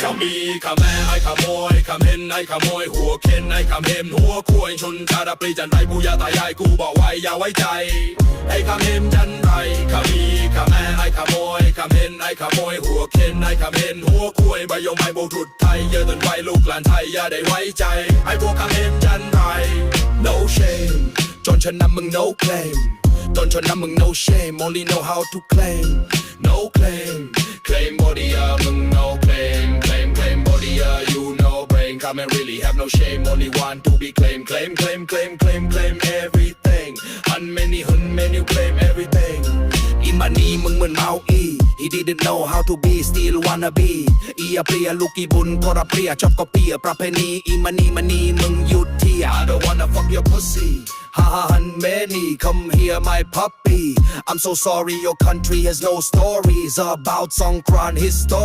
ขมีขแม่ไอ้ขโมยขเห็นไอ้ขโมยหัวเข็นไอ้ขเห็มหัวคุยชนชาดาปรีจันไรปู่ย่าตายายกูบอกไว้อย่าไว้ใจไอ้ขเห็มจันไรขมีขแม่ไอ้ขโมยขเห็นไอ้ขโมยหัวเข็นไอ้ขเห็นหัวคุยใบยงใบโบกรุดไทยเยอะจนไว้ลูกหลานไทยอย่าได้ไว้ใจไอ้พวกขเห็มจันไร no shame จนฉันนำมึง no claim จนฉันนำมึง no shame only know how to claim no claim claim bodyมึง no claim claim body you no brain come and really have no shame only want to be claim claim everything hun many claim everything อีมันนี่มึงเหมือนเมาอี he didn't know how to be still wanna be อีเปรียลูกอีบุญก็รับเปรียชอบก็เปียประเพณีอีมันนี่มึงหยุดเที่ย I don't wanna fuck your pussy ha ha hun many come here my puppy I'm so sorry your country has no stories about Songkran history